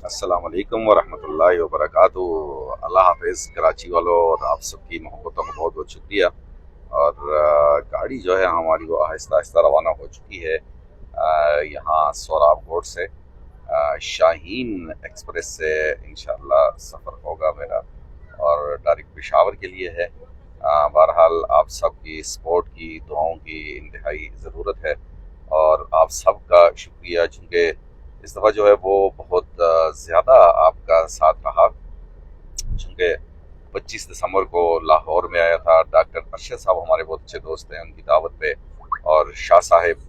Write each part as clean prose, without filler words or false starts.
अस्सलाम वालेकुम वरहमतुल्लाहि वबरकातुहू। अल्लाह हाफिज़ कराची वालों, और आप सबकी मोहब्बतों का बहुत बहुत शुक्रिया। और गाड़ी जो है हमारी वो आहिस्ता आहिस्ता रवाना हो चुकी है। यहाँ सोराब रोड से शाहीन एक्सप्रेस से इंशाअल्लाह सफ़र होगा मेरा, और डायरेक्ट पेशावर के लिए है। बहरहाल आप सबकी सपोर्ट की, दुआओं की इंतहाई ज़रूरत है, और आप सब का शुक्रिया, चूँकि इस दफ़ा जो है वो बहुत ज़्यादा आपका साथ रहा। चूँकि 25 दिसंबर को लाहौर में आया था, डॉक्टर अरशद साहब हमारे बहुत अच्छे दोस्त हैं, उनकी दावत पे, और शाह साहिब,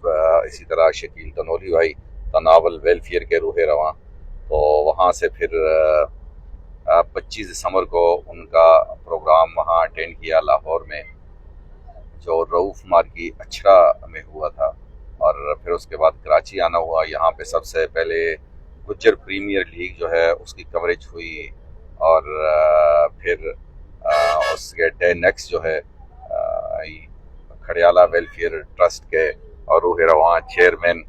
इसी तरह शकील तनोली भाई, तनावल वेलफेयर के रूह रवां। तो वहाँ से फिर 25 दिसंबर को उनका प्रोग्राम वहाँ अटेंड किया लाहौर में, जो रऊफ़ मार्की अछरा में हुआ था। और फिर उसके बाद कराची आना हुआ। यहाँ पे सबसे पहले गुज्जर प्रीमियर लीग जो है उसकी कवरेज हुई, और फिर उसके डे नेक्स्ट जो है खड़ियाला वेलफेयर ट्रस्ट के और रूह रवां चेयरमैन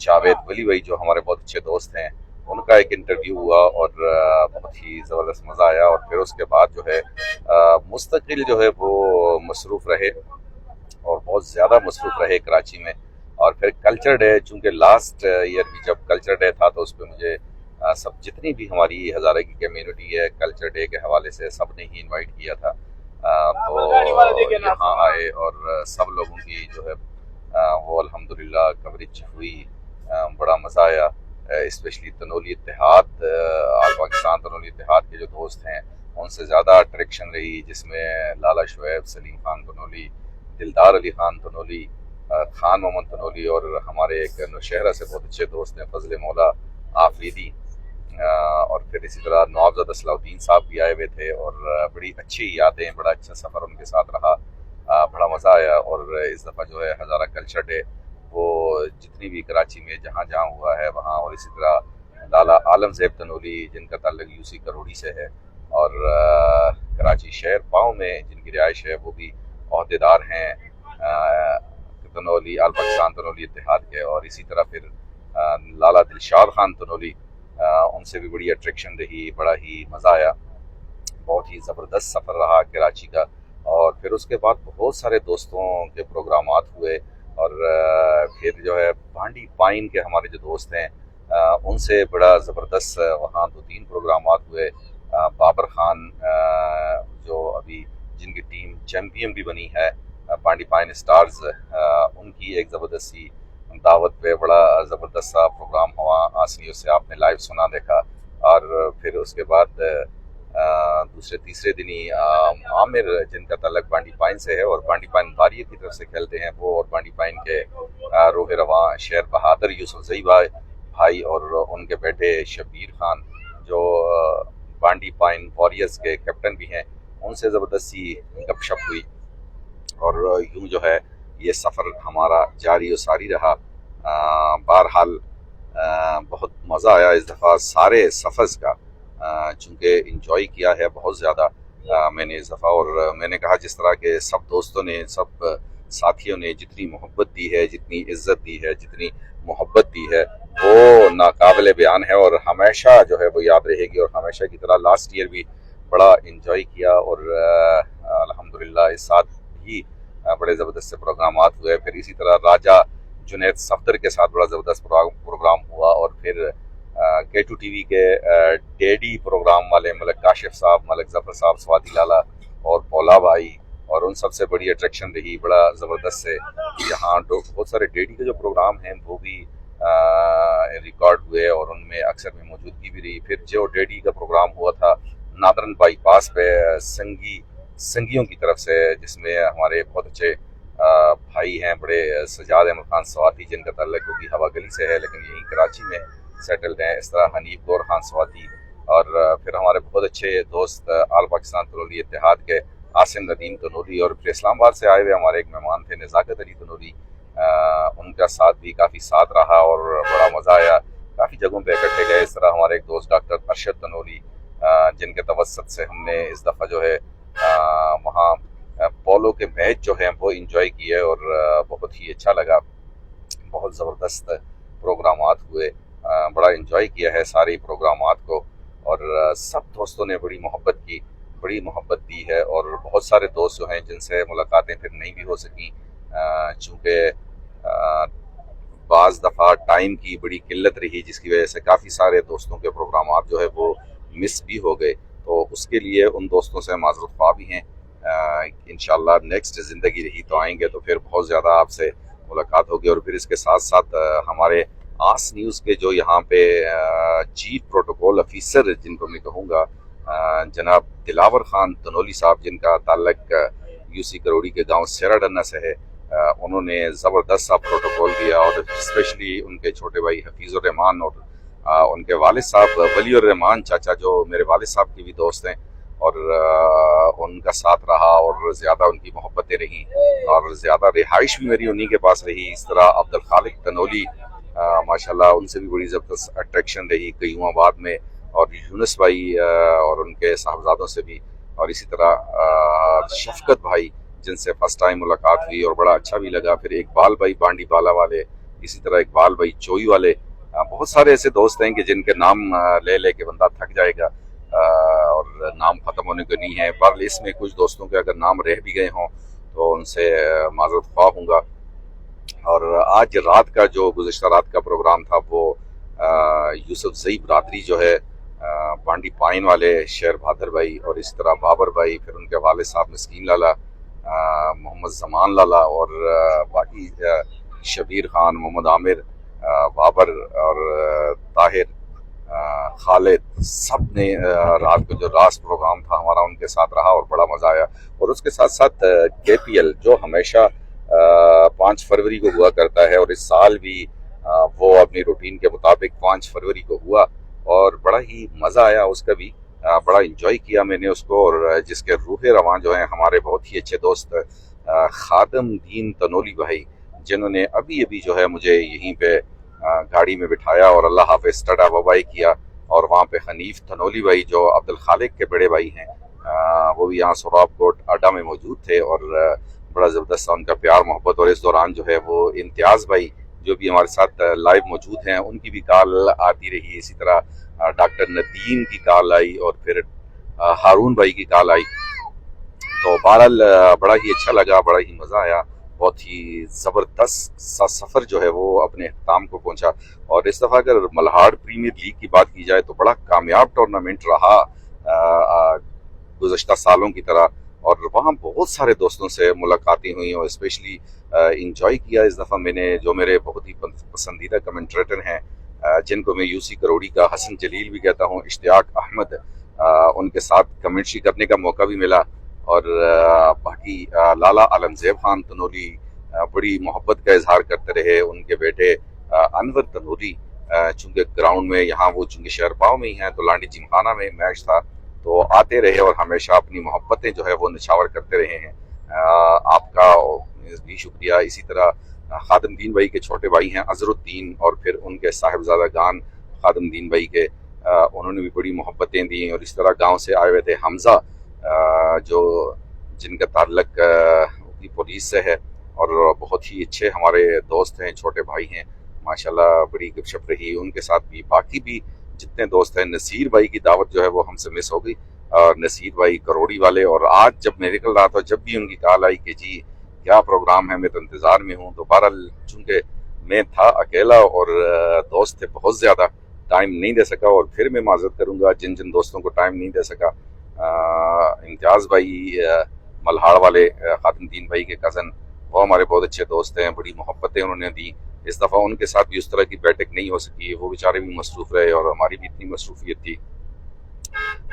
जावेद वली भाई, जो हमारे बहुत अच्छे दोस्त हैं, उनका एक इंटरव्यू हुआ, और बहुत ही ज़बरदस्त मज़ा आया। और फिर उसके बाद जो है मुस्तकिल जो है वो मसरूफ़ रहे, और बहुत ज़्यादा मसरूफ़ रहे कराची में। और फिर कल्चर डे, चूँकि लास्ट ईयर भी जब कल्चर डे था तो उस पर मुझे सब जितनी भी हमारी हज़ारे की कम्युनिटी है, कल्चर डे के हवाले से सब ने ही इनवाइट किया था। तो यहाँ आए, और सब लोगों की जो है वो अल्हम्दुलिल्लाह कवरेज हुई। बड़ा मज़ा आया। स्पेशली तनोली इत्तेहाद, आल पाकिस्तान तनोली इत्तेहाद के जो दोस्त हैं उनसे ज़्यादा अट्रैक्शन रही, जिसमें लाला शुएब, सलीम खान तनोली, दिलदार अली खान तनोली, खान मोहम्मद तनोली, और हमारे एक नौशहरा से बहुत अच्छे दोस्त हैं फजल मौला आफरीदी। और फिर इसी तरह नवाबजादा सलाउद्दीन साहब भी आए हुए थे, और बड़ी अच्छी यादें, बड़ा अच्छा सफ़र उनके साथ रहा। बड़ा मज़ा आया। और इस दफ़ा जो है हज़ारा कल्चर डे वो जितनी भी कराची में जहाँ जहाँ हुआ है वहाँ, और इसी तरह लाला आलम ज़ैब तनोली जिनका ताल्लुक यूसी करोड़ी से है, और कराची शहर पाँव में जिनकी रिहाइश है वो भी अहदेदार हैं तनोली, आल पाकिस्तान तनोली इत्तेहाद के। और इसी तरह फिर लाला दिलशाद खान तनोली, उनसे भी बड़ी अट्रैक्शन रही, बड़ा ही मज़ा आया। बहुत ही ज़बरदस्त सफ़र रहा कराची का। और फिर उसके बाद बहुत सारे दोस्तों के प्रोग्रामात हुए, और फिर जो है भांडी पाइन के हमारे जो दोस्त हैं उनसे बड़ा ज़बरदस्त वहाँ 2-3 प्रोग्रामात हुए। बाबर ख़ान, जो अभी जिनकी टीम चैम्पियन भी बनी है, पांडी पाइन स्टार्स, उनकी एक ज़बरदस्त सी दावत पे बड़ा ज़बरदस्त सा प्रोग्राम हुआ। आसनियों से आपने लाइव सुना देखा। और फिर उसके बाद दूसरे तीसरे दिन ही आमिर, जिनका ताल्लुक बांडी पाइन से है और बांडी पाइन बारिया की तरफ से खेलते हैं वो, और बांडी पाइन के रोह रवां शेर बहादुर यूसुफ जई भाई, और उनके बेटे शबीर खान, जो बांडी पाइन वॉरियर्स के कैप्टन भी हैं, उनसे ज़बरदस्त सी गपशप हुई। और यूँ जो है ये सफ़र हमारा जारी और सारी रहा। बहरहाल बहुत मज़ा आया इस दफ़ा सारे सफ़र्स का, चूँकि इंजॉय किया है बहुत ज़्यादा मैंने इस दफ़ा। और मैंने कहा जिस तरह के सब दोस्तों ने, सब साथियों ने जितनी मोहब्बत दी है, जितनी इज़्ज़त दी है, जितनी मोहब्बत दी है, वो नाकाबिले बयान है, और हमेशा जो है वो याद रहेगी। और हमेशा की तरह लास्ट ईयर भी बड़ा इंजॉय किया, और अल्हम्दुलिल्लाह इस साथ भी बड़े ज़बरदस्त से प्रोग्राम हुए। फिर इसी तरह राजा जुनैद सफदर के साथ बड़ा ज़बरदस्त प्रोग्राम हुआ। और फिर K2 टीवी के डेडी प्रोग्राम वाले मलक काशिफ साहब, मलक जफर साहब, स्वाति लाला और पौला भाई, और उन सबसे बड़ी अट्रैक्शन रही, बड़ा ज़बरदस्त से। यहाँ तो बहुत सारे डेडी के जो प्रोग्राम हैं वो भी रिकॉर्ड हुए, और उनमें अक्सर में मौजूदगी भी रही। फिर जो डेडी का प्रोग्राम हुआ था नादरन बाईपास पे संगियों की तरफ से, जिसमें हमारे बहुत अच्छे भाई हैं बड़े, सजाद अहमद खान स्वाति, जिनका ताल्लुक भी हवा गली से है लेकिन यहीं कराची में सेटल्ड हैं, इस तरह हनीफ गौर खान स्वाति। और फिर हमारे बहुत अच्छे दोस्त आल पाकिस्तान तनोली इत्तेहाद के आसिम नदीम तनोली, और फिर इस्लामाबाद से आए हुए हमारे एक मेहमान थे नज़ाकत अली तनोली, उनका साथ भी काफ़ी साथ रहा, और बड़ा मज़ा आया। काफ़ी जगहों पे इकट्ठे गए। इस तरह हमारे एक दोस्त डॉक्टर अरशद तनोली, जिनके तवसत से हमने इस दफ़ा जो है वहाँ पोलो के मैच जो हैं वो इंजॉय किए, और बहुत ही अच्छा लगा। बहुत ज़बरदस्त प्रोग्रामात हुए। बड़ा इंजॉय किया है सारे प्रोग्रामात को, और सब दोस्तों ने बड़ी मोहब्बत दी है, और बहुत सारे दोस्त जो हैं जिनसे मुलाकातें फिर नहीं भी हो सकी, चूँकि बाज़ दफ़ा टाइम की बड़ी किल्लत रही, जिसकी वजह से काफ़ी सारे दोस्तों के प्रोग्रामात जो है वो मिस भी हो गए। तो उसके लिए उन दोस्तों से माज़रत ख्वाह भी हैं। इंशाअल्लाह नेक्स्ट ज़िंदगी रही तो आएंगे तो फिर बहुत ज़्यादा आपसे मुलाकात होगी। और फिर इसके साथ साथ हमारे आस न्यूज़ के जो यहाँ पे चीफ प्रोटोकॉल ऑफिसर जिनको मैं कहूँगा, जनाब दिलावर खान तनोली साहब, जिनका ताल्लुक यूसी करोड़ी के गांव सेराडन्ना से है, उन्होंने ज़बरदस्त सा प्रोटोकॉल दिया, और स्पेशली उनके छोटे भाई हफीज़ुर रहमान और उनके वालिद साहब वलीउर रहमान चाचा, जो मेरे वालिद साहब के भी दोस्त हैं, और उनका साथ रहा, और ज़्यादा उनकी मोहब्बतें रहीं, और ज़्यादा रिहाइश भी मेरी उन्हीं के पास रही। इस तरह अब्दुल खालिक तनोली माशाल्लाह, उनसे भी बड़ी ज़बरदस्त अट्रैक्शन रही कयूमाबाद में, और यूनुस भाई और उनके साहबजादों से भी, और इसी तरह शफकत भाई जिनसे फर्स्ट टाइम मुलाकात हुई और बड़ा अच्छा भी लगा। फिर इकबाल भाई बांडी बाला वाले, इसी तरह इकबाल भाई चोई वाले, बहुत सारे ऐसे दोस्त हैं कि जिनके नाम ले ले के बंदा थक जाएगा, और नाम ख़त्म होने को नहीं है। पर इसमें कुछ दोस्तों के अगर नाम रह भी गए हों तो उनसे माज़रत ख्वाह हूँगा। और आज रात का जो गुज़िश्ता रात का प्रोग्राम था वो यूसुफ ज़ई बरादरी जो है, बांडी पाइन वाले शेर बहादुर भाई, और इस तरह बाबर भाई, फिर उनके वाले साहब मिस्कीन लाला, मोहम्मद ज़मान लाला, और बाकी शबीर खान, मोहम्मद आमिर, बाबर और ताहिर, खालिद, सब ने रात को जो लास्ट प्रोग्राम था हमारा उनके साथ रहा और बड़ा मज़ा आया। और उसके साथ साथ KPL जो हमेशा 5 फरवरी को हुआ करता है, और इस साल भी वो अपनी रूटीन के मुताबिक 5 फरवरी को हुआ, और बड़ा ही मज़ा आया उसका भी, बड़ा इंजॉय किया मैंने उसको। और जिसके रूह रवां जो हैं हमारे बहुत ही अच्छे दोस्त खादम दीन तनोली भाई, जिन्होंने अभी जो है मुझे यहीं पे गाड़ी में बिठाया और अल्लाह हाफ़िज़ टाटा बाय किया, और वहाँ पे हनीफ तनोली भाई जो अब्दुल खालिक के बड़े भाई हैं, वो भी यहाँ सोराब कोट अड्डा में मौजूद थे, और बड़ा ज़बरदस्त उनका प्यार मोहब्बत। और इस दौरान जो है वो इम्तियाज़ भाई जो भी हमारे साथ लाइव मौजूद हैं, उनकी भी कॉल आती रही। इसी तरह डॉक्टर नदीम की कॉल आई, और फिर हारून भाई की कॉल आई। तो बहरहाल बड़ा ही अच्छा लगा, बड़ा ही मज़ा आया, बहुत ही ज़बरदस्त सा सफ़र जो है वो अपने अख्ताम को पहुंचा। और इस दफ़ा अगर मल्हार प्रीमियर लीग की बात की जाए तो बड़ा कामयाब टूर्नामेंट रहा गुज़श्ता सालों की तरह, और वहाँ बहुत सारे दोस्तों से मुलाकातें हुई, और स्पेशली इंजॉय किया इस दफ़ा मैंने, जो मेरे बहुत ही पसंदीदा कमेंट्रेटर हैं, जिनको मैं यूसी करोड़ी का हसन जलील भी कहता हूँ, इश्तियाक अहमद, उनके साथ कमेंट्री करने का मौका भी मिला। और बाकी लाला आलमज़ेब खान तनोली बड़ी मोहब्बत का इजहार करते रहे। उनके बेटे अनवर तनोली, चूँकि ग्राउंड में यहाँ वो चूँकि शहरपाव में ही हैं, तो लांडी जिमखाना में मैच था, तो आते रहे और हमेशा अपनी मोहब्बतें जो है वो निछावर करते रहे हैं। आपका भी शुक्रिया। इसी तरह खादम दीन भाई के छोटे भाई हैं अजरुद्दीन, और फिर उनके साहिबजादा गान खादम दीन भाई के, उन्होंने भी बड़ी मोहब्बतें दी। और इस तरह गांव से आए हुए थे हमजा, जो जिनका ताल्लुक पुलिस से है, और बहुत ही अच्छे हमारे दोस्त हैं, छोटे भाई हैं, माशाल्लाह बड़ी गपशप रही उनके साथ भी। बाकी भी जितने दोस्त हैं, नसीर भाई की दावत जो है वो हमसे मिस हो गई, नसीर भाई करोड़ी वाले। और आज जब मैं निकल रहा था, जब भी उनकी कॉल आई कि जी क्या प्रोग्राम है, मैं तो इंतज़ार में हूँ, तो बहरहाल चूँकि मैं था अकेला और दोस्त थे बहुत ज़्यादा, टाइम नहीं दे सका। और फिर मैं माज़रत करूँगा जिन जिन दोस्तों को टाइम नहीं दे सका। इम्तियाज़ भाई मल्हाड़ वाले, खातिम दीन भाई के कज़न, वो हमारे बहुत अच्छे दोस्त हैं, बड़ी मोहब्बतें उन्होंने दी। इस दफ़ा उनके साथ भी उस तरह की बैठक नहीं हो सकी, वो बेचारे भी मसरूफ़ रहे और हमारी भी इतनी मसरूफियत थी,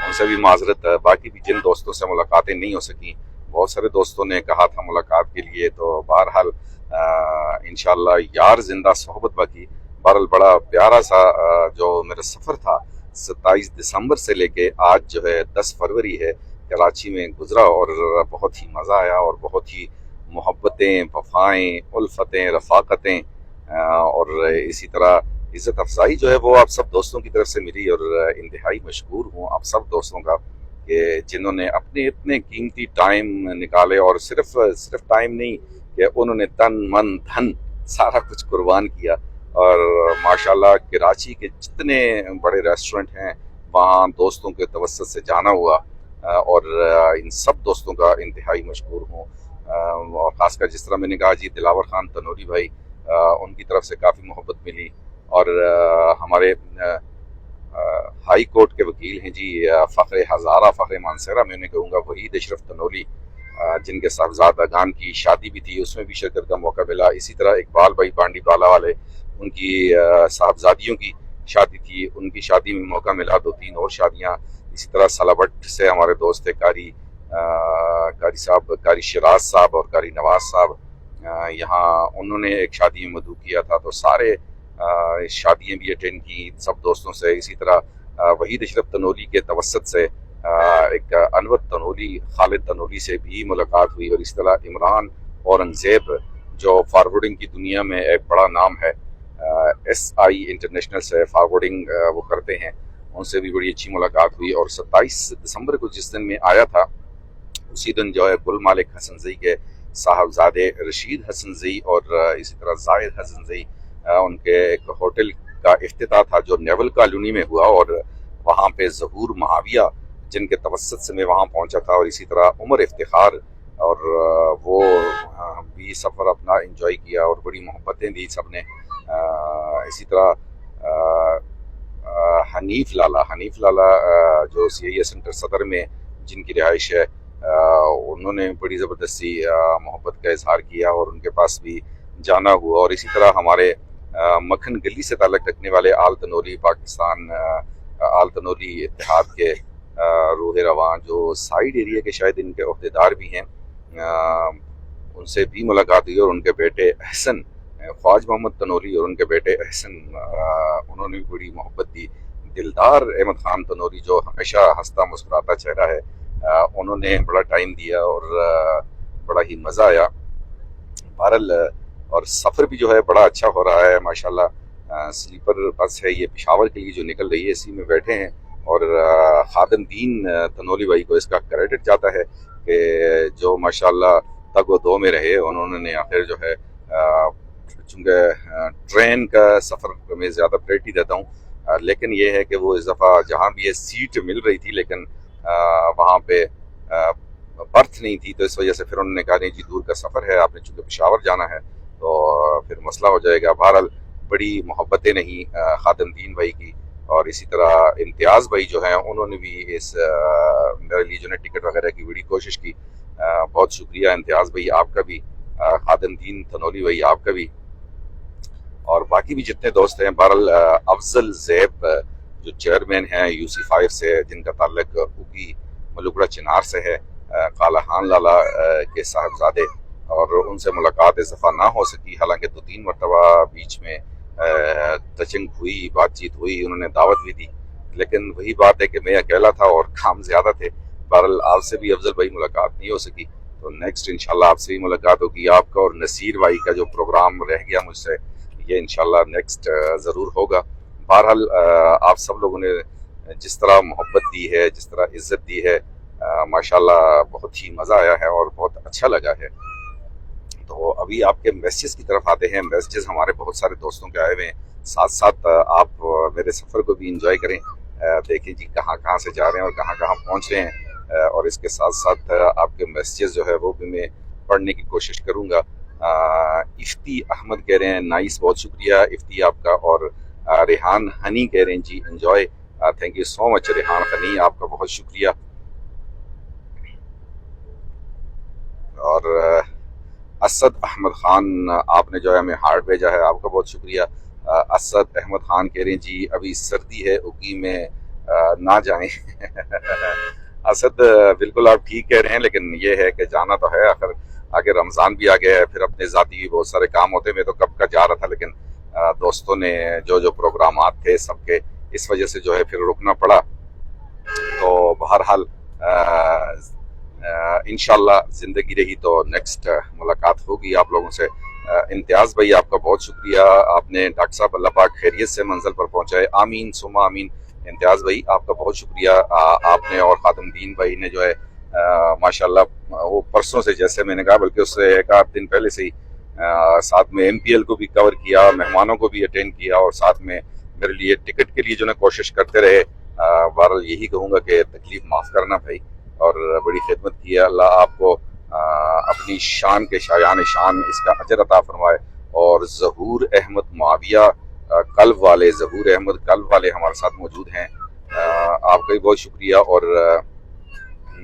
उनसे भी माजरत। बाकी भी जिन दोस्तों से मुलाकातें नहीं हो सकी, बहुत सारे दोस्तों ने कहा था मुलाकात के लिए, तो बहरहाल इंशाअल्लाह यार जिंदा सोहबत बाकी। बहरहाल बड़ा प्यारा सा जो मेरा सफ़र था 27 दिसंबर से लेके आज जो है 10 फरवरी है, कराची में गुजरा, और बहुत ही मज़ा आया, और बहुत ही मोहब्बतें, वफ़ाएँ, उल्फ़तें, रफ़ाक़तें, और इसी तरह इज़्ज़त अफजाई जो है वो आप सब दोस्तों की तरफ से मिली। और इंतहाई मशकूर हूँ आप सब दोस्तों का कि जिन्होंने अपने इतने कीमती टाइम निकाले, और सिर्फ टाइम नहीं कि उन्होंने तन मन धन सारा कुछ कुर्बान किया, اور ماشاءاللہ کراچی کے جتنے بڑے ریسٹورنٹ ہیں وہاں دوستوں کے توسط سے جانا ہوا، اور ان سب دوستوں کا انتہائی مشکور ہوں، اور خاص کر جس طرح میں نے کہا جی دلاور خان تنوری بھائی، ان کی طرف سے کافی محبت ملی، اور ہمارے ہائی کورٹ کے وکیل ہیں جی فخر ہزارہ، فخر مانسیرہ میں انہیں کہوں گا، وحید اشرف تنوری، جن کے صاحبزادگان کی شادی بھی تھی، اس میں بھی شرکت کا موقع ملا۔ اسی طرح اقبال بھائی بانڈی بالا والے، ان کی صاحبزادیوں کی شادی تھی، ان کی شادی میں موقع ملا، 2-3 اور شادیاں۔ اسی طرح سلاوٹ سے ہمارے دوست تھے قاری صاحب، قاری شراز صاحب اور قاری نواز صاحب، یہاں انہوں نے ایک شادی میں مدعو کیا تھا، تو سارے شادیاں بھی اٹینڈ کی سب دوستوں سے۔ اسی طرح وحید اشرف تنوری کے توسط سے ایک انور تنوری، خالد تنوری سے بھی ملاقات ہوئی، اور اس طرح عمران اورنگزیب جو فارورڈنگ کی دنیا میں ایک بڑا نام ہے، SI انٹرنیشنل سے فارورڈنگ وہ کرتے ہیں، ان سے بھی بڑی اچھی ملاقات ہوئی۔ اور 27 دسمبر کو جس دن میں آیا تھا، اسی دن جو ہے گل مالک حسن زئی کے صاحبزادے رشید حسن زئی اور اسی طرح زاہد حسن زئی، ان کے ایک ہوٹل کا افتتاح تھا جو نیول کالونی میں ہوا، اور وہاں پہ ظہور معاویہ جن کے توسط سے میں وہاں پہنچا تھا، اور اسی طرح عمر افتخار، اور وہ بھی سفر اپنا انجوائے کیا اور بڑی محبتیں دی سب نے۔ اسی طرح حنیف لالا جو CIA سینٹر صدر میں جن کی رہائش ہے، انہوں نے بڑی زبردستی محبت کا اظہار کیا اور ان کے پاس بھی جانا ہوا۔ اور اسی طرح ہمارے مکھن گلی سے تعلق رکھنے والے آل تنوری پاکستان، آل تنوری اتحاد کے روح رواں جو سائیڈ ایریا کے شاید ان کے عہدیدار بھی ہیں، ان سے بھی ملاقات ہوئی، اور ان کے بیٹے احسن، خواج محمد تنوری اور ان کے بیٹے احسن، انہوں نے بھی بڑی محبت دی۔ دلدار احمد خان تنوری جو ہمیشہ ہنستا مسکراتا چہرہ ہے، انہوں نے بڑا ٹائم دیا اور بڑا ہی مزہ آیا۔ بہرحال اور سفر بھی جو ہے بڑا اچھا ہو رہا ہے ماشاءاللہ، سلیپر بس ہے یہ پشاور کے لیے جو نکل رہی ہے، اسی میں بیٹھے ہیں، اور خادم دین تنوری بھائی کو اس کا کریڈٹ جاتا ہے کہ جو ماشاءاللہ تگ و دو میں رہے، انہوں نے آخر جو ہے، چونکہ ٹرین کا سفر میں زیادہ پریورٹی دیتا ہوں، لیکن یہ ہے کہ وہ اس دفعہ جہاں بھی یہ سیٹ مل رہی تھی لیکن وہاں پہ برتھ نہیں تھی، تو اس وجہ سے پھر انہوں نے کہا نہیں جی دور کا سفر ہے، آپ نے چونکہ پشاور جانا ہے تو پھر مسئلہ ہو جائے گا۔ بہرحال بڑی محبتیں نہیں خادم دین بھائی کی، اور اسی طرح امتیاز بھائی جو ہیں انہوں نے بھی اس میرے لیے جو ہے ٹکٹ وغیرہ کی بڑی کوشش کی، بہت شکریہ امتیاز بھائی آپ کا بھی، خادم دین تنوری بھائی آپ کا بھی، اور باقی بھی جتنے دوست ہیں۔ بہرحال افضل زیب جو چیئرمین ہیں UC5 سے، جن کا تعلق اوگی ملوکڑا چنار سے ہے، کالا خان لالا کے صاحبزادے، اور ان سے ملاقات اس دفعہ نہ ہو سکی، حالانکہ 2-3 مرتبہ بیچ میں ٹچنگ ہوئی، بات چیت ہوئی، انہوں نے دعوت بھی دی، لیکن وہی بات ہے کہ میں اکیلا تھا اور کام زیادہ تھے۔ بہرحال آپ سے بھی افضل بھائی ملاقات نہیں ہو سکی، تو نیکسٹ انشاءاللہ آپ سے بھی ملاقات ہوگی، آپ کا اور نصیر بھائی کا جو پروگرام رہ گیا مجھ سے، یہ انشاءاللہ نیکسٹ ضرور ہوگا۔ بہرحال آپ سب لوگوں نے جس طرح محبت دی ہے، جس طرح عزت دی ہے، ماشاءاللہ بہت ہی مزہ آیا ہے اور بہت اچھا لگا ہے۔ تو ابھی آپ کے میسیجز کی طرف آتے ہیں۔ میسیجز ہمارے بہت سارے دوستوں کے آئے ہوئے ہیں، ساتھ ساتھ آپ میرے سفر کو بھی انجوائے کریں، دیکھیں جی کہاں کہاں سے جا رہے ہیں اور کہاں کہاں پہنچ رہے ہیں، اور اس کے ساتھ ساتھ آپ کے میسیجز جو ہے وہ بھی میں پڑھنے کی کوشش کروں گا۔ افتی احمد کہہ رہے ہیں نائس، بہت شکریہ افتی آپ کا، اور ریحان ہنی کہہ رہے ہیں ji enjoy, thank you so much Rehan Honey, آپ کا بہت شکریہ۔ اور اسد احمد خان آپ نے جو ہے ہمیں ہارٹ بھیجا ہے، آپ کا بہت شکریہ۔ اسد احمد خان کہہ رہے ہیں جی ابھی سردی ہے اوگی میں نہ جائیں۔ اسد بالکل آپ ٹھیک کہہ رہے ہیں، لیکن یہ ہے کہ جانا تو ہے، آخر آگے رمضان بھی آ گیا ہے، پھر اپنے ذاتی بھی بہت سارے کام ہوتے، میں تو کب کا جا رہا تھا، لیکن دوستوں نے جو پروگرامات تھے سب کے، اس وجہ سے جو ہے پھر رکنا پڑا۔ تو بہرحال انشاءاللہ زندگی رہی تو نیکسٹ ملاقات ہوگی آپ لوگوں سے۔ امتیاز بھائی آپ کا بہت شکریہ، آپ نے ڈاکٹر صاحب اللہ پاک خیریت سے منزل پر پہنچائے، آمین ثم آمین۔ امتیاز بھائی آپ کا بہت شکریہ، آپ نے اور خادم دین بھائی نے جو ہے ماشاءاللہ وہ پرسوں سے، جیسے میں نے کہا بلکہ اس سے 1 آدھ دن پہلے سے ہی साथ में MPL को भी कवर किया, मेहमानों को भी अटेंड किया और साथ में मेरे लिए टिकट के लिए जो है कोशिश करते रहे। बहरहाल यही कहूँगा कि तकलीफ माफ़ करना भाई, और बड़ी खिदमत की है। अल्लाह आपको अपनी शान के शायान शान इसका अजर अता फरमाए। और ज़हूर अहमद मुआविया कल्ब वाले, ज़हूर अहमद कल्ब वाले हमारे साथ मौजूद हैं। आपका भी बहुत शुक्रिया। और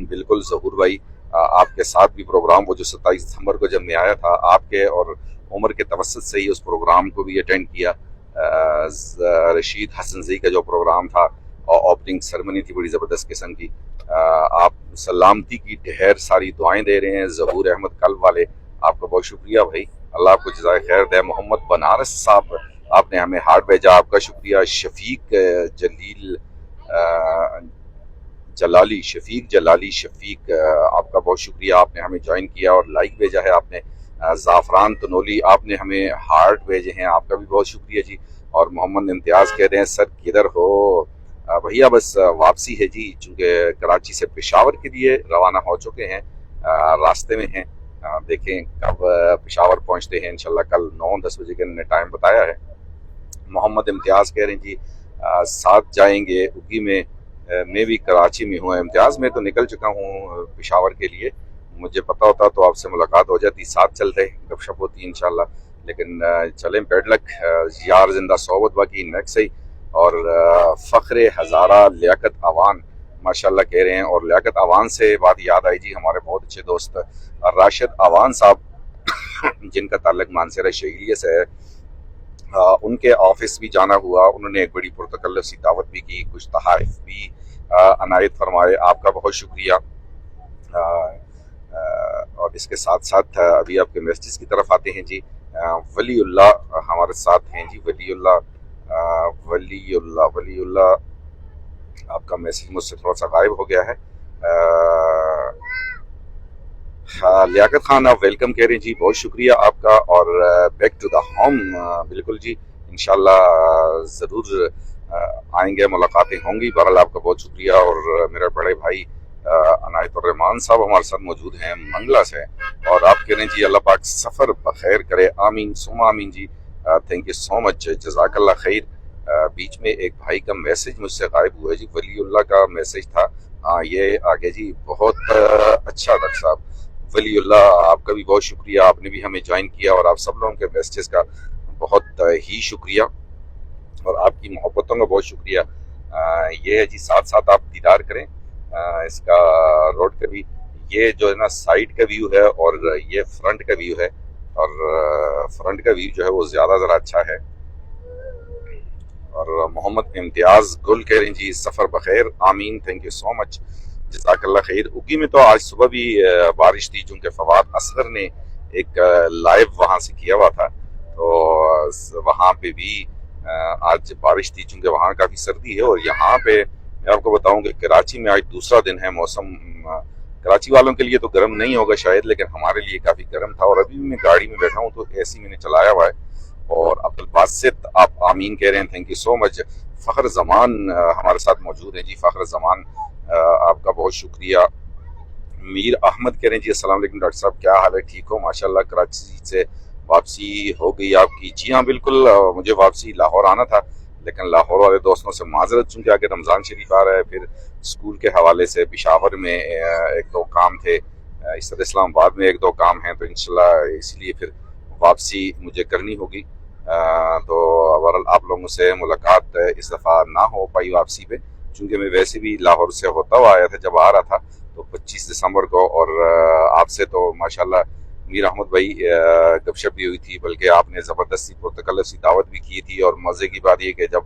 बिल्कुल ज़हूर भाई, आपके साथ भी प्रोग्राम वो जो 27 दिसंबर को जब मैं आया था, आपके और उमर के तवसत से ही उस प्रोग्राम को भी अटेंड किया। रशीद हसन जी का जो प्रोग्राम था और ओपनिंग सेरेमनी थी बड़ी ज़बरदस्त किस्म की। आप सलामती की ढेर सारी दुआएं दे रहे हैं ज़हूर अहमद कल्ब वाले, आपका बहुत शुक्रिया भाई, अल्लाह आपको जज़ाए खैर दे। मोहम्मद बनारस साहब, आपने हमें हार्ट भेजा, आपका शुक्रिया। शफीक जलाली शफीक, आपका बहुत शुक्रिया, आपने हमें ज्वाइन किया और लाइक भेजा है आपने। ज़ाफ़रान तनोली, आपने हमें हार्ट भेजे हैं, आपका भी बहुत शुक्रिया जी। और मोहम्मद इम्तियाज़ कह रहे हैं सर किधर हो? भैया बस वापसी है जी, चूँकि कराची से पेशावर के लिए रवाना हो चुके हैं, रास्ते में हैं। देखें कब पेशावर पहुँचते हैं, इंशाल्लाह कल 9-10 बजे का टाइम बताया है। मोहम्मद इम्तियाज़ कह रहे हैं जी साथ जाएंगे उगी में, मैं भी कराची में हूँ। इम्तियाज़ में तो निकल चुका हूँ पेशावर के लिए, मुझे पता होता तो आपसे मुलाकात हो जाती, साथ चलते गपशप होती इंशाल्लाह। लेकिन चलें, बेड लक, यार जिंदा सोबत बाकी नेक्स्ट सही। और फ़ख्र हज़ारा लियाकत अवान माशाल्लाह कह रहे हैं। और लियाकत अवान से बात याद आई जी, हमारे बहुत अच्छे दोस्त राशिद अवान साहब जिनका ताल्लुक मानसरा शहीलिया से है, उनके ऑफिस भी जाना हुआ, उन्होंने एक बड़ी पुरतकल्लुफ़ सी दावत भी की, कुछ तहाइफ भी अनायत फरमाए, आपका बहुत शुक्रिया। और इसके साथ साथ अभी आपके मैसेज की तरफ आते हैं जी। वलीउल्लाह हमारे साथ हैं जी, वलीउल्लाह आपका मैसेज मुझसे थोड़ा सा गायब हो गया है। लियाकत खान आप वेलकम कह रहे हैं जी, बहुत शुक्रिया आपका। और बैक टू द होम, बिल्कुल जी, इंशाल्लाह ज़रूर आएंगे, मुलाकातें होंगी। बहरहाल आपका बहुत शुक्रिया। और मेरे बड़े भाई अनायतुर्रहमान साहब हमारे साथ मौजूद हैं मंगला से, और आप कह रहे हैं जी अल्लाह पाक सफ़र बखैर करे, आमीन सुमा आमीन जी। थैंक यू सो मच, जज़ाकल्लाह खैर। बीच में एक भाई का मैसेज मुझसे गायब हुआ है जी, वलीउल्लाह का मैसेज था। ये आगे जी, बहुत अच्छा डॉक्टर साहब वलीउल्लाह, आपका भी बहुत शुक्रिया, आपने भी हमें ज्वाइन किया। और आप सब लोगों के मैसेज का बहुत ही शुक्रिया और आपकी मोहब्बतों का बहुत शुक्रिया। ये है जी, साथ साथ आप दीदार करें इसका रोड का भी, ये जो है ना साइड का व्यू है और ये फ्रंट का व्यू है। और फ्रंट का व्यू जो है वो ज़्यादा ज़रा अच्छा है। और मोहम्मद इम्तियाज़ गुल कह रहे हैं जी सफ़र बखैर, आमीन, थैंक यू सो मच, जज़ाकल्लाह खैर। उगी में तो आज सुबह भी बारिश थी, चूँकि फवाद असगर ने एक लाइव वहाँ से किया हुआ था, तो वहाँ पे भी आज बारिश थी, चूँकि वहाँ काफ़ी सर्दी है। और यहाँ पे मैं आपको बताऊँ कि कराची में आज दूसरा दिन है, मौसम कराची वालों के लिए तो गर्म नहीं होगा शायद, लेकिन हमारे लिए काफ़ी गर्म था। और अभी मैं गाड़ी में बैठा हूँ तो एसी मैंने चलाया हुआ है। और अब्दुल बासित आप आमीन कह रहे हैं, थैंक यू सो मच। फ़ख्र ज़मान हमारे साथ मौजूद हैं जी, फ़ख्र ज़मान आपका बहुत शुक्रिया। मीर अहमद कह रहे हैं जी अस्सलाम वालेकुम डॉक्टर साहब, क्या हाल है? ठीक हो? माशाल्लाह, कराची से वापसी हो गई आपकी? जी हाँ बिल्कुल, मुझे वापसी लाहौर आना था, लेकिन लाहौर वाले दोस्तों से माजरत, चूँकि आगे रमज़ान शरीफ आ रहा है, फिर स्कूल के हवाले से पेशावर में एक दो काम थे, इस तरह इस्लामाबाद में एक दो काम हैं, तो इंशाल्लाह इसलिए फिर वापसी मुझे करनी होगी। तो बहरहाल आप लोगों से मुलाकात इस दफ़ा ना हो पाई वापसी पे, चूँकि मैं वैसे भी लाहौर से होता हुआ आया था जब आ रहा था तो 25 दिसंबर को। और आपसे तो माशाल्लाह मीर अहमद भाई गपशप भी हुई थी, बल्कि आपने ज़बरदस्ती पुरतकल्लुफ़ सी दावत भी की थी। और मज़े की बात ये कि जब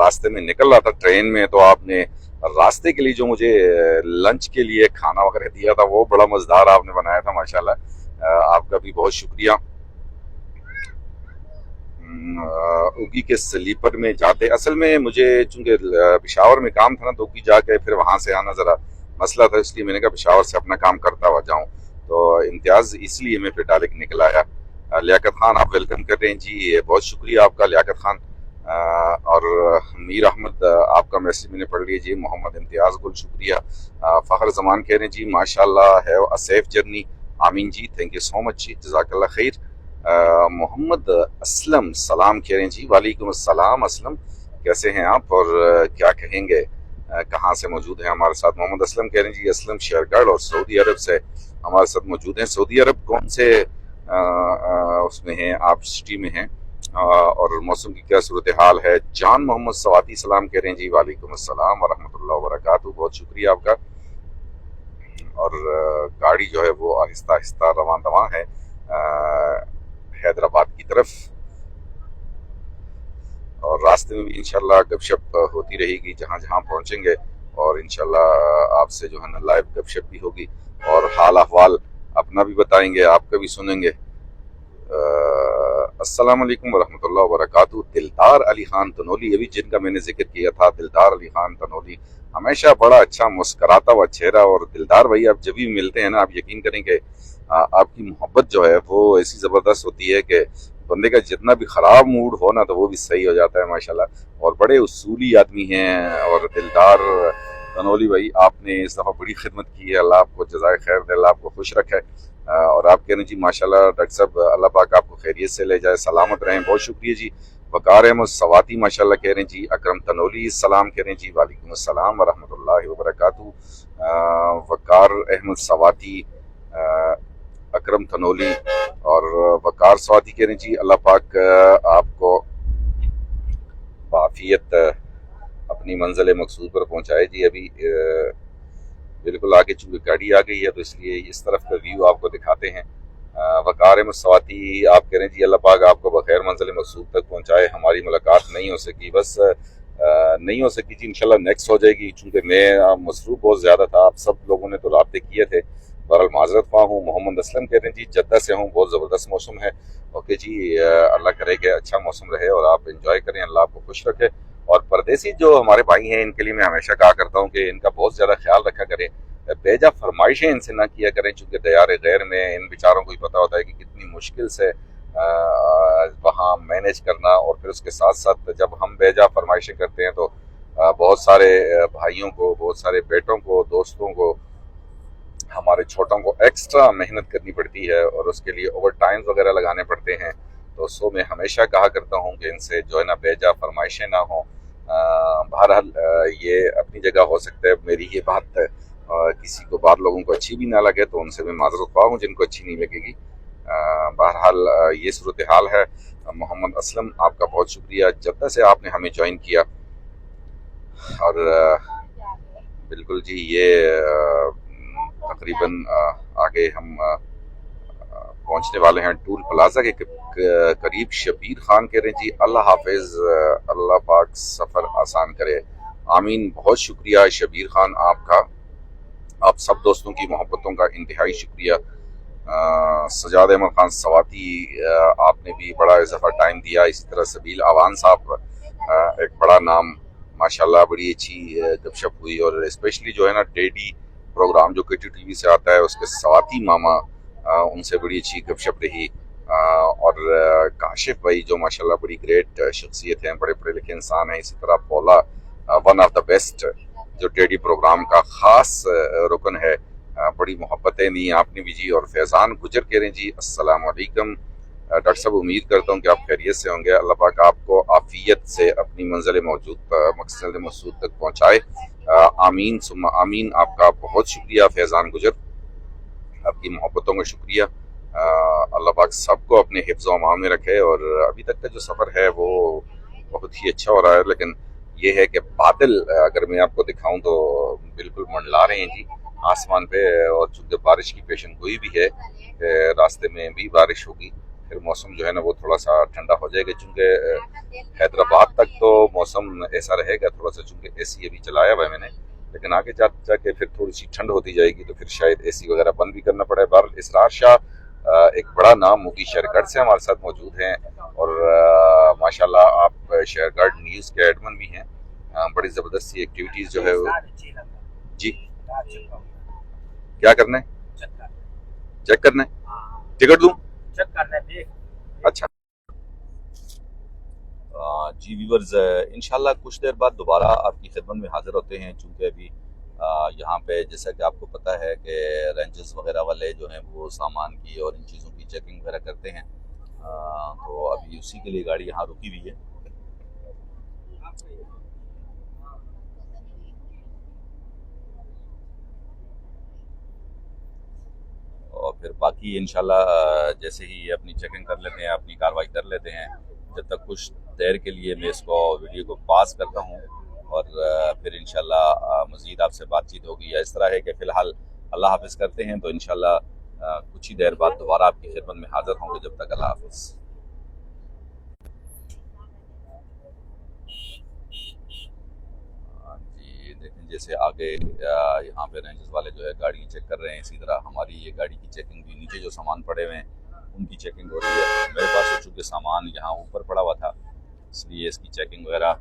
रास्ते में निकल रहा था ट्रेन में, तो आपने रास्ते के लिए जो मुझे लंच के लिए खाना वगैरह दिया था वो बड़ा मज़ेदार आपने बनाया था माशाल्लाह, आपका भी बहुत शुक्रिया। उगी के स्लीपर में जाते, असल में मुझे चूँकि पेशावर में काम था ना, तो उगी जाके फिर वहाँ से आना ज़रा मसला था, इसलिए मैंने कहा पेशावर से अपना काम करता हुआ जाऊँ, तो इम्तियाज़ इसलिए मैं फिर डायरेक्ट निकल आया। लियाकत खान आप वेलकम कर रहे हैं जी, बहुत शुक्रिया आपका लियाकत खान। और मीर अहमद आपका मैसेज मैंने पढ़ लिया जी। मोहम्मद इम्तियाज़ गुल शुक्रिया। फ़ख्र ज़मान कह रहे हैं जी माशाल्लाह, हैव अ सेफ जर्नी, आमीन जी, थैंक यू सो मच जी, जज़ाकल्लाह खैर। محمد اسلم سلام کہہ رہے ہیں جی، وعلیکم السلام اسلم، کیسے ہیں آپ اور کیا کہیں گے، کہاں سے موجود ہیں ہمارے ساتھ؟ محمد اسلم کہہ رہے ہیں جی اسلم شیرگڑھ اور سعودی عرب سے ہمارے ساتھ موجود ہیں۔ سعودی عرب کون سے اس میں ہیں آپ، سٹی میں ہیں، اور موسم کی کیا صورتحال ہے؟ جان محمد سواتی سلام کہہ رہے ہیں جی، وعلیکم السلام ورحمۃ اللہ وبرکاتہ، بہت شکریہ آپ کا۔ اور گاڑی جو ہے وہ آہستہ آہستہ رواں دواں ہے حیدرآباد کی طرف، اور راستے میں بھی انشاءاللہ گپ شپ ہوتی رہے گی جہاں جہاں پہنچیں گے، اور انشاءاللہ آپ سے جو ہے نا لائیو گپ شپ بھی ہوگی اور حال احوال اپنا بھی بتائیں گے، آپ کا بھی سنیں گے۔ السلام علیکم ورحمۃ اللہ وبرکاتہ۔ دلدار علی خان تنولی، ابھی جن کا میں نے ذکر کیا تھا، دلدار علی خان تنولی، ہمیشہ بڑا اچھا مسکراتا ہوا چہرہ، اور دلدار بھائی آپ جب بھی ملتے ہیں نا، آپ یقین کریں کہ آپ کی محبت جو ہے وہ ایسی زبردست ہوتی ہے کہ بندے کا جتنا بھی خراب موڈ ہو نا تو وہ بھی صحیح ہو جاتا ہے ماشاءاللہ، اور بڑے اصولی آدمی ہیں۔ اور دلدار تنولی بھائی، آپ نے اس دفعہ بڑی خدمت کی ہے، اللہ آپ کو جزائے خیر دے، اللہ آپ کو خوش رکھے، اور آپ کہہ رہے ہیں جی ماشاءاللہ ڈاکٹر صاحب اللہ پاک آپ کو خیریت سے لے جائے، سلامت رہیں، بہت شکریہ جی۔ وقار احمد سواتی ماشاءاللہ کہہ رہے ہیں جی، اکرم تنولی السلام کہہ رہے ہیں جی، وعلیکم السلام ورحمۃ اللہ وبرکاتہ۔ وقار احمد سواتی، اکرم تنولی اور وقار سواتی کہہ رہے ہیں جی اللہ پاک آپ کو بعافیت اپنی منزل مقصود پر پہنچائے جی۔ ابھی بالکل آگے چونکہ گاڑی آ گئی ہے تو اس لیے اس طرف کا ویو آپ کو دکھاتے ہیں۔ وقار مسواتی آپ کہہ رہے ہیں جی اللہ پاک آپ کو بخیر منزل مقصود تک پہنچائے، ہماری ملاقات نہیں ہو سکی، بس نہیں ہو سکی جی، انشاءاللہ نیکسٹ ہو جائے گی، چونکہ میں مصروف بہت زیادہ تھا، آپ سب لوگوں نے تو رابطے کیے تھے، بہرحال معذرت خواہ ہوں۔ محمد اسلم کہتے ہیں جی جدہ سے ہوں، بہت زبردست موسم ہے، اوکے جی، اللہ کرے کہ اچھا موسم رہے اور آپ انجوائے کریں، اللہ آپ کو خوش رکھے۔ اور پردیسی جو ہمارے بھائی ہیں ان کے لیے میں ہمیشہ کہا کرتا ہوں کہ ان کا بہت زیادہ خیال رکھا کریں، بیجا فرمائشیں ان سے نہ کیا کریں، چونکہ دیار غیر میں ان بیچاروں کو ہی پتہ ہوتا ہے کہ کتنی مشکل سے وہاں مینیج کرنا، اور پھر اس کے ساتھ ساتھ جب ہم بیجا فرمائشیں کرتے ہیں تو بہت سارے بھائیوں کو، بہت سارے بیٹوں کو، دوستوں کو، ہمارے چھوٹوں کو ایکسٹرا محنت کرنی پڑتی ہے اور اس کے لیے اوور ٹائمز وغیرہ لگانے پڑتے ہیں، تو سو میں ہمیشہ کہا کرتا ہوں کہ ان سے جو ہے نا بیجا فرمائشیں نہ ہوں۔ بہرحال یہ اپنی جگہ ہو سکتا ہے میری یہ بات کسی کو، بعض لوگوں کو اچھی بھی نہ لگے تو ان سے میں معذرت خواہ ہوں جن کو اچھی نہیں لگے گی۔ بہرحال یہ صورتحال ہے۔ محمد اسلم آپ کا بہت شکریہ، جدہ سے آپ نے ہمیں جوائن کیا، اور بالکل جی یہ تقریباً آگے ہم پہنچنے والے ہیں ٹول پلازا کے قریب۔ شبیر خان کہہ رہے ہیں جی اللہ حافظ، اللہ پاک سفر آسان کرے، آمین۔ بہت شکریہ شبیر خان آپ کا، آپ سب دوستوں کی محبتوں کا انتہائی شکریہ۔ سجاد احمد خان سواتی آپ نے بھی بڑا اضافہ ٹائم دیا، اسی طرح سبیل آوان صاحب ایک بڑا نام ماشاءاللہ، بڑی اچھی گپ شپ ہوئی، اور اسپیشلی جو ہے نا ڈیڈی پروگرام جو KT TV سے آتا ہے اس کے سواتی ماما، ان سے بڑی اچھی گپ شپ رہی، اور کاشف بھائی جو ماشاءاللہ بڑی گریٹ شخصیت ہیں، بڑے پڑھے لکھے انسان ہیں، اسی طرح پولا ون آف دا بیسٹ جو ڈیڈی پروگرام کا خاص رکن ہے، بڑی محبتیں دی آپ نے بھی جی۔ اور فیضان گجر کہہ رہے ہیں جی السلام علیکم ڈاکٹر صاحب، امید کرتا ہوں کہ آپ خیریت سے ہوں گے، اللہ پاک آپ کو عافیت سے اپنی منزل مقصد مقصود تک پہنچائے، آمین ثم آمین۔ آپ کا بہت شکریہ فیضان گجر، آپ کی محبتوں کا شکریہ، اللہ پاک سب کو اپنے حفظ و امان میں رکھے۔ اور ابھی تک کا جو سفر ہے وہ بہت ہی اچھا ہو رہا ہے، لیکن یہ ہے کہ بادل اگر میں آپ کو دکھاؤں تو بالکل منڈلا رہے ہیں جی آسمان پہ، اور چونکہ بارش کی پیشن گوئی بھی ہے، راستے میں بھی بارش ہوگی، پھر موسم جو ہے نا وہ تھوڑا سا ٹھنڈا ہو جائے گا، چونکہ حیدرآباد تک تو موسم ایسا رہے گا تھوڑا سا، چونکہ AC ابھی چلایا ہوا ہے میں نے، لیکن آگے جا کے پھر تھوڑی سی ٹھنڈ ہوتی جائے گی تو پھر شاید AC وغیرہ بند بھی کرنا پڑے۔ بہرحال اسرار شاہ ایک بڑا نام موگی شہرگڑھ سے ہمارے ساتھ موجود ہیں، اور ماشاءاللہ آپ شہرگڑھ نیوز کے ایڈمن بھی ہیں، بڑی زبردست سی ایکٹیویٹیز جو ہے جی کیا کرنا ہے، چیک کرنا ہے، ٹکٹ دوں، چیک کرنا ہے، اچھا جی ویورز، انشاءاللہ کچھ دیر بعد دوبارہ آپ کی خدمت میں حاضر ہوتے ہیں، چونکہ ابھی یہاں پہ جیسا کہ آپ کو پتہ ہے کہ رینجز وغیرہ والے جو ہیں وہ سامان کی اور ان چیزوں کی چیکنگ وغیرہ کرتے ہیں، تو ابھی اسی کے لیے گاڑی یہاں رکی ہوئی ہے. اور پھر باقی انشاءاللہ جیسے ہی یہ اپنی چیکنگ کر لیتے ہیں، اپنی کارروائی کر لیتے ہیں، جب تک کچھ دیر کے لیے میں اس کو ویڈیو کو پاس کرتا ہوں اور پھر انشاءاللہ مزید آپ سے بات چیت ہوگی. یا اس طرح ہے کہ فی الحال اللہ حافظ کرتے ہیں، تو انشاءاللہ کچھ ہی دیر بعد دوبارہ آپ کی خدمت میں حاضر ہوں گے. جب تک اللہ حافظ. جی دیکھیں، جیسے آگے یہاں پہ رینجز والے جو ہے گاڑی چیک کر رہے ہیں، اسی طرح ہماری یہ گاڑی کی چیکنگ بھی، نیچے جو سامان پڑے ہوئے ہیں ان کی چیکنگ ہو رہی ہے. میرے پاس تو چونکہ سامان یہاں اوپر پڑا ہوا تھا، اس لیے اس کی چیکنگ وغیرہ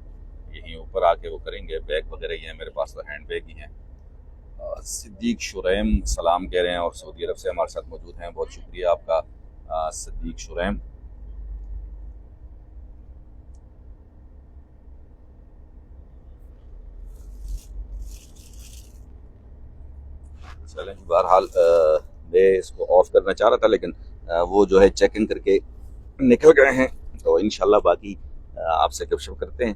یہیں اوپر آ کے وہ کریں گے. بیگ وغیرہ ہی ہیں میرے پاس، تو ہینڈ بیگ ہی ہیں. صدیق شریم سلام کہہ رہے ہیں اور سعودی عرب سے ہمارے ساتھ موجود ہیں. بہت شکریہ آپ کا صدیق شریم. چلیں، بہرحال میں اس کو آف کرنا چاہ رہا تھا، لیکن وہ جو ہے چیکنگ کر کے نکل گئے ہیں. تو انشاءاللہ باقی آپ سے گپ شپ کرتے ہیں.